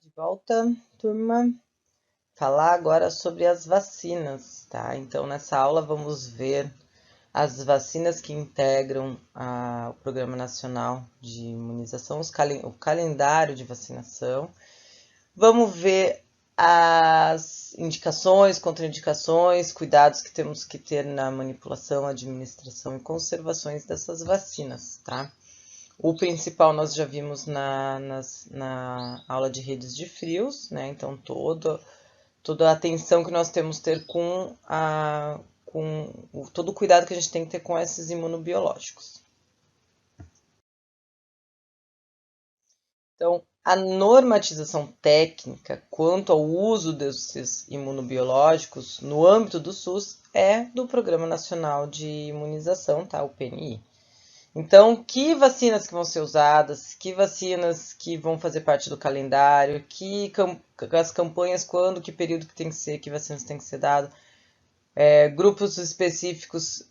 De volta, turma. Falar agora sobre as vacinas, tá? Então, nessa aula vamos ver as vacinas que integram o Programa Nacional de Imunização, o calendário de vacinação. Vamos ver as indicações, contraindicações, cuidados que temos que ter na manipulação, administração e conservações dessas vacinas, tá? O principal nós já vimos na aula de redes de frios, né? Então, toda a atenção que nós temos que ter todo o cuidado que a gente tem que ter com esses imunobiológicos. Então, a normatização técnica quanto ao uso desses imunobiológicos no âmbito do SUS é do Programa Nacional de Imunização, tá? O PNI. Então, que vacinas que vão ser usadas, que vacinas que vão fazer parte do calendário, as campanhas, quando, que período que tem que ser, que vacinas tem que ser dado, grupos específicos,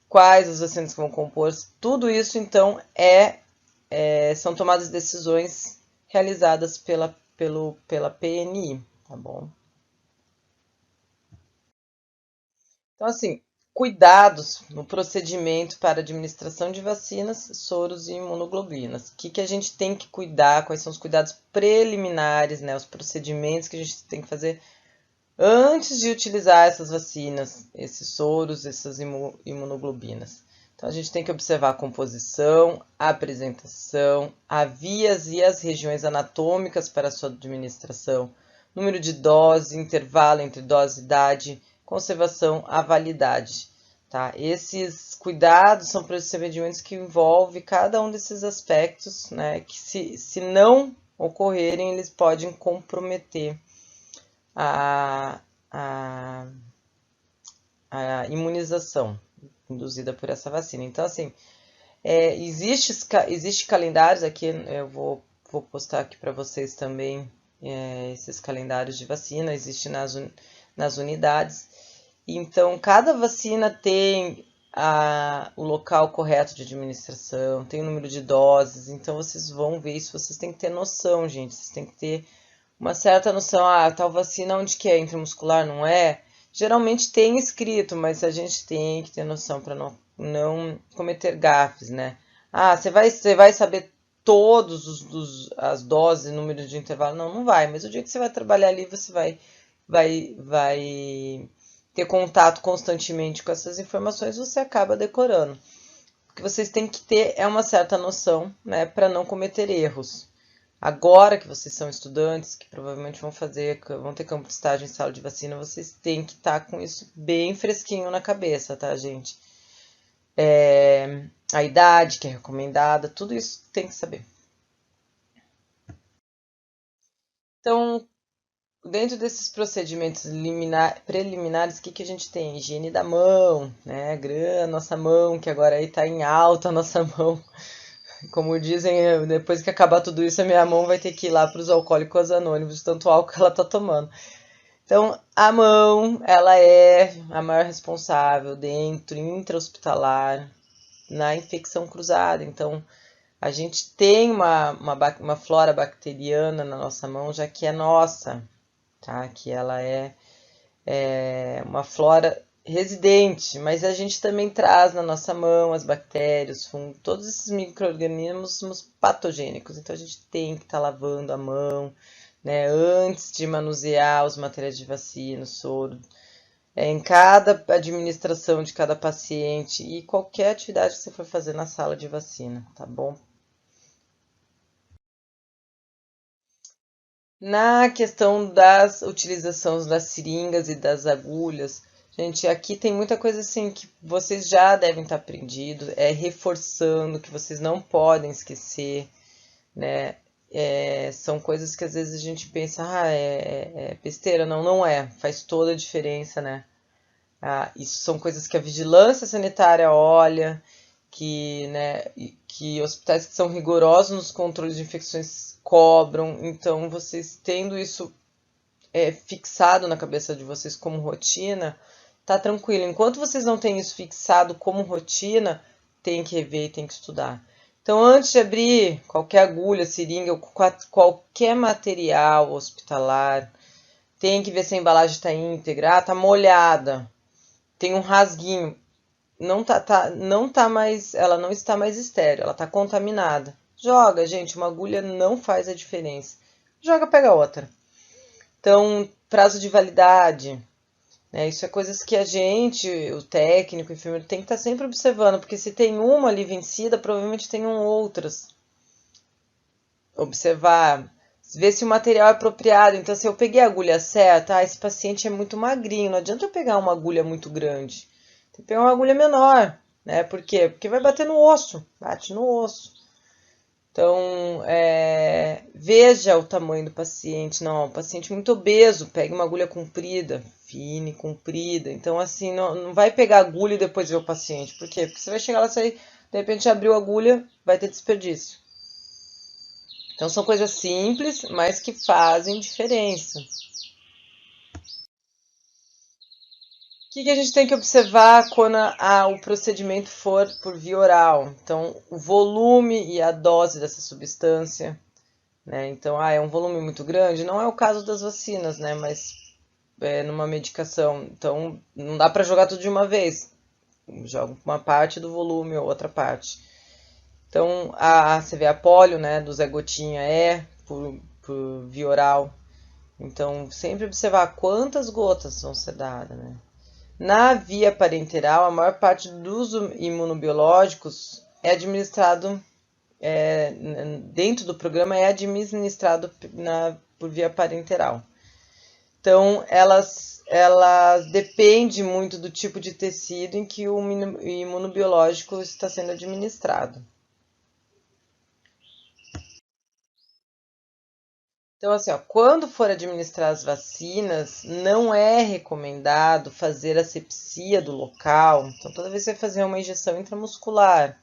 quais as vacinas que vão compor, tudo isso, então, são tomadas decisões realizadas pela PNI, tá bom? Então, assim, cuidados no procedimento para administração de vacinas, soros e imunoglobulinas. O que a gente tem que cuidar? Quais são os cuidados preliminares, né? Os procedimentos que a gente tem que fazer antes de utilizar essas vacinas, esses soros, essas imunoglobulinas. Então, a gente tem que observar a composição, a apresentação, as vias e as regiões anatômicas para a sua administração, número de doses, intervalo entre dose e idade, conservação, a validade. Tá? Esses cuidados são procedimentos que envolvem cada um desses aspectos, né, que se não ocorrerem, eles podem comprometer a, a, a imunização induzida por essa vacina. Então, assim, existe calendários aqui, eu vou postar aqui para vocês também esses calendários de vacina, existe nas unidades. Então, cada vacina tem o local correto de administração, tem o número de doses, então vocês vão ver isso, vocês têm que ter noção, gente, vocês têm que ter uma certa noção, tal vacina onde que é, intramuscular, não é? Geralmente tem escrito, mas a gente tem que ter noção para não cometer gafes, né? Você vai saber as doses, número de intervalo? Não vai, mas o dia que você vai trabalhar ali, você vai ter contato constantemente com essas informações, você acaba decorando. O que vocês têm que ter é uma certa noção, né, para não cometer erros. Agora que vocês são estudantes, que provavelmente vão ter campo de estágio em sala de vacina, vocês têm que estar com isso bem fresquinho na cabeça, tá, gente? A idade que é recomendada, tudo isso tem que saber. Então, dentro desses procedimentos preliminares, o que a gente tem? Higiene da mão, né? Nossa mão, que agora aí tá em alta a nossa mão. Como dizem, depois que acabar tudo isso, a minha mão vai ter que ir lá para os alcoólicos anônimos, tanto álcool que ela tá tomando. Então, a mão, ela é a maior responsável dentro, intra-hospitalar, na infecção cruzada. Então, a gente tem uma flora bacteriana na nossa mão, já que é nossa, tá? Que ela é uma flora residente, mas a gente também traz na nossa mão as bactérias, fungos, todos esses micro-organismos patogênicos. Então a gente tem que estar lavando a mão, né, antes de manusear os materiais de vacina, soro, em cada administração de cada paciente e qualquer atividade que você for fazer na sala de vacina, tá bom? Na questão das utilizações das seringas e das agulhas, gente, aqui tem muita coisa assim que vocês já devem estar aprendido, reforçando que vocês não podem esquecer, né? São coisas que às vezes a gente pensa, é besteira, não é, faz toda a diferença, né? Isso são coisas que a vigilância sanitária olha, né, que hospitais que são rigorosos nos controles de infecções cobram. Então, vocês tendo isso fixado na cabeça de vocês como rotina, tá tranquilo. Enquanto vocês não têm isso fixado como rotina, tem que rever e tem que estudar. Então, antes de abrir qualquer agulha, seringa, qualquer material hospitalar, tem que ver se a embalagem está íntegra. Ah, tá molhada, tem um rasguinho. Não tá mais, ela não está mais estéril, ela está contaminada. Joga, gente, uma agulha não faz a diferença. Joga, pega outra. Então, prazo de validade, né? Isso é coisas que a gente, o técnico, o enfermeiro, tem que estar sempre observando, porque se tem uma ali vencida, provavelmente tem outras. Observar, ver se o material é apropriado. Então, se eu peguei a agulha certa, esse paciente é muito magrinho, não adianta eu pegar uma agulha muito grande. Tem que pegar uma agulha menor, né? Por quê? Porque vai bater no osso, bate no osso. Então, veja o tamanho do paciente. Não, um paciente muito obeso, pegue uma agulha comprida, fina e comprida. Então, assim, não vai pegar a agulha e depois ver o paciente. Por quê? Porque você vai chegar lá, sair, de repente abriu a agulha, vai ter desperdício. Então, são coisas simples, mas que fazem diferença. O que a gente tem que observar quando o procedimento for por via oral? Então, o volume e a dose dessa substância, né? Então, é um volume muito grande? Não é o caso das vacinas, né? Mas numa medicação. Então, não dá para jogar tudo de uma vez. Joga uma parte do volume ou outra parte. Então, você vê a polio, né? Do Zé Gotinha por via oral. Então, sempre observar quantas gotas vão ser dadas, né? Na via parenteral, a maior parte dos imunobiológicos é administrado, dentro do programa, é administrado por via parenteral. Então, elas dependem muito do tipo de tecido em que o imunobiológico está sendo administrado. Então, assim, ó, quando for administrar as vacinas, não é recomendado fazer asepsia do local. Então, toda vez que você fazer uma injeção intramuscular,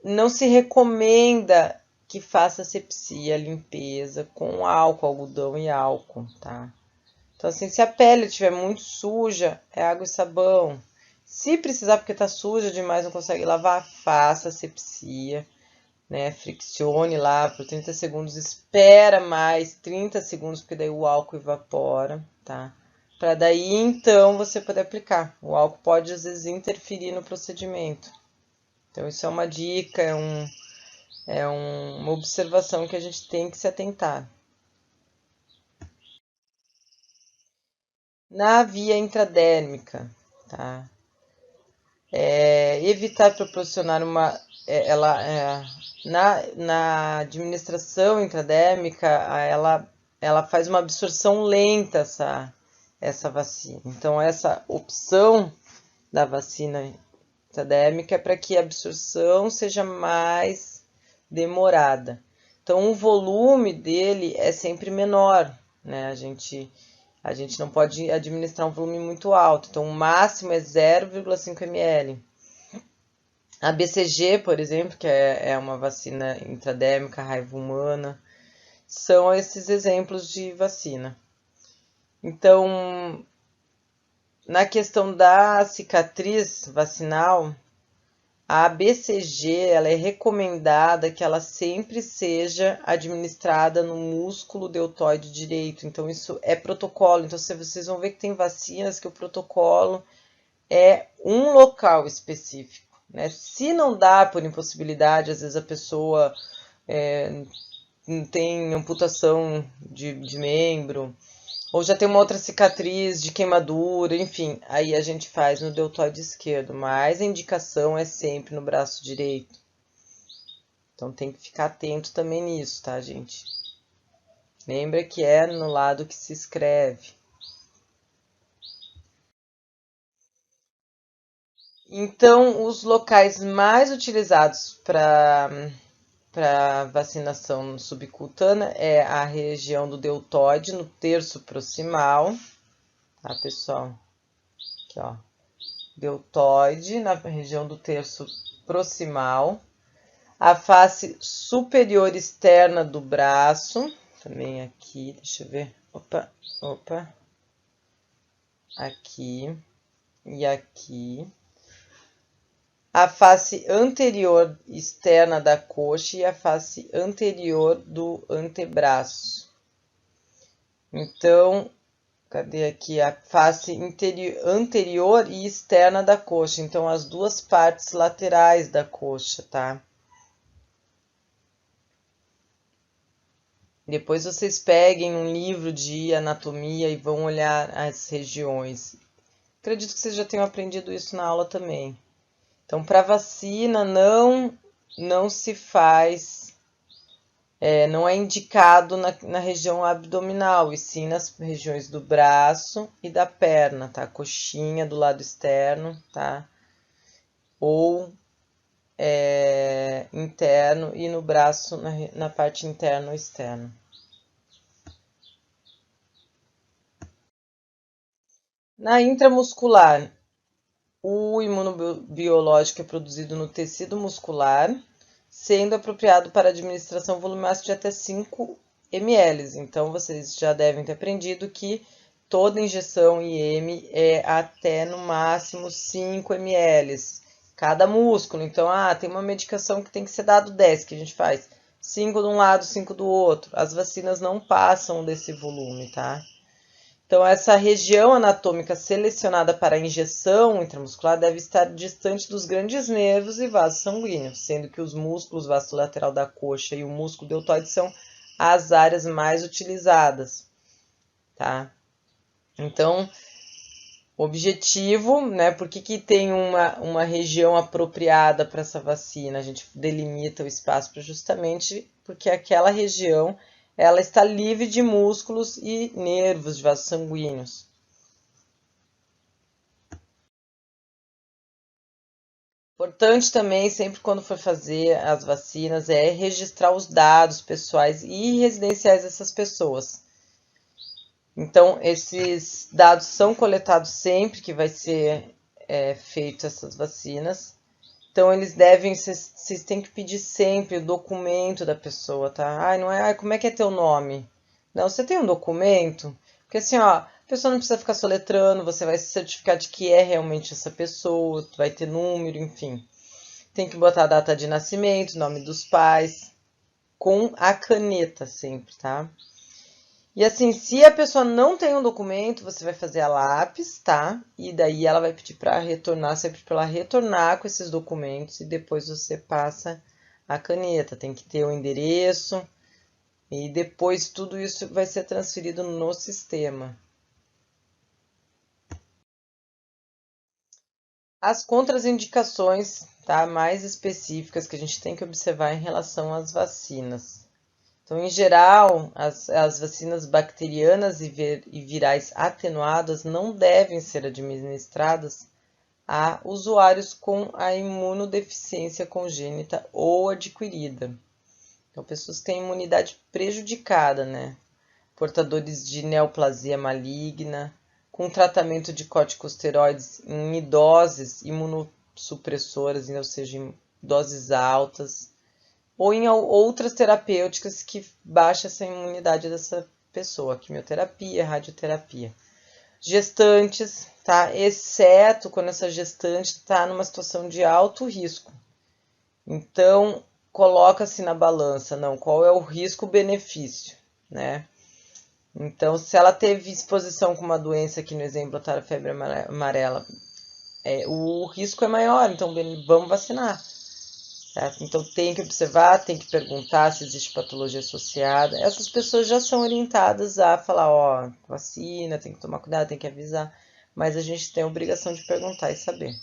não se recomenda que faça asepsia, limpeza com álcool, algodão e álcool, tá? Então, assim, se a pele estiver muito suja, é água e sabão. Se precisar porque tá suja demais, não consegue lavar, faça asepsia, né? Friccione lá por 30 segundos, espera mais 30 segundos, porque daí o álcool evapora, tá? Para daí então você poder aplicar. O álcool pode às vezes interferir no procedimento. Então, isso é uma dica, uma observação que a gente tem que se atentar. Na via intradérmica, tá? Evitar proporcionar na administração intradérmica, ela faz uma absorção lenta essa vacina. Então, essa opção da vacina intradérmica é para que a absorção seja mais demorada. Então, o volume dele é sempre menor, né? A gente não pode administrar um volume muito alto. Então, o máximo é 0,5 ml. A BCG, por exemplo, que é uma vacina intradérmica, raiva humana, são esses exemplos de vacina. Então, na questão da cicatriz vacinal, a BCG ela é recomendada que ela sempre seja administrada no músculo deltoide direito. Então, isso é protocolo. Então, vocês vão ver que tem vacinas que o protocolo é um local específico, né? Se não dá por impossibilidade, às vezes a pessoa tem amputação de membro, ou já tem uma outra cicatriz de queimadura, enfim, aí a gente faz no deltoide esquerdo, mas a indicação é sempre no braço direito. Então tem que ficar atento também nisso, tá, gente? Lembra que é no lado que se escreve. Então, os locais mais utilizados para vacinação subcutânea é a região do deltoide, no terço proximal, tá, pessoal? Aqui, ó. Deltoide, na região do terço proximal. A face superior externa do braço, também aqui, deixa eu ver. Opa, opa. Aqui e aqui. a face anterior externa da coxa e a face anterior do antebraço. Então, cadê aqui? A face anterior e externa da coxa. Então, as duas partes laterais da coxa, tá? Depois vocês peguem um livro de anatomia e vão olhar as regiões. Acredito que vocês já tenham aprendido isso na aula também. Então, para vacina, não se faz, não é indicado na região abdominal, e sim nas regiões do braço e da perna, tá? Coxinha do lado externo, tá? Ou interno e no braço, na parte interna ou externa. Na intramuscular, o imunobiológico é produzido no tecido muscular, sendo apropriado para administração volumétrica de até 5 ml. Então, vocês já devem ter aprendido que toda injeção IM é até no máximo 5 ml, cada músculo. Então, tem uma medicação que tem que ser dado 10, que a gente faz 5 de um lado, 5 do outro. As vacinas não passam desse volume, tá? Então, essa região anatômica selecionada para a injeção intramuscular deve estar distante dos grandes nervos e vasos sanguíneos, sendo que os músculos vasculateral da coxa e o músculo deltoide são as áreas mais utilizadas, tá? Então, objetivo, né? Por que tem uma região apropriada para essa vacina? A gente delimita o espaço para justamente porque aquela região ela está livre de músculos e nervos de vasos sanguíneos. Importante também, sempre quando for fazer as vacinas, é registrar os dados pessoais e residenciais dessas pessoas. Então, esses dados são coletados sempre que vai ser feito essas vacinas. Então, eles devem, vocês têm que pedir sempre o documento da pessoa, tá? Ai, não é, como é que é teu nome? Não, você tem um documento? Porque assim, ó, a pessoa não precisa ficar soletrando, você vai se certificar de que é realmente essa pessoa, vai ter número, enfim. Tem que botar a data de nascimento, nome dos pais, com a caneta sempre, tá? E assim, se a pessoa não tem um documento, você vai fazer a lápis, tá? E daí ela vai pedir para retornar, sempre para ela retornar com esses documentos e depois você passa a caneta. Tem que ter o endereço e depois tudo isso vai ser transferido no sistema. As contraindicações, tá? Mais específicas que a gente tem que observar em relação às vacinas. Então, em geral, as vacinas bacterianas e virais atenuadas não devem ser administradas a usuários com a imunodeficiência congênita ou adquirida. Então, pessoas que têm imunidade prejudicada, né? Portadores de neoplasia maligna, com tratamento de corticosteroides em idoses imunossupressoras, ou seja, em doses altas ou em outras terapêuticas que baixa essa imunidade dessa pessoa, quimioterapia, radioterapia. Gestantes, tá? Exceto quando essa gestante está numa situação de alto risco. Então, coloca-se na balança, não, qual é o risco-benefício, né? Então, se ela teve exposição com uma doença, aqui no exemplo, a febre amarela, o risco é maior, então vamos vacinar. Tá? Então tem que observar, tem que perguntar se existe patologia associada. Essas pessoas já são orientadas a falar, ó, vacina, tem que tomar cuidado, tem que avisar, mas a gente tem a obrigação de perguntar e saber.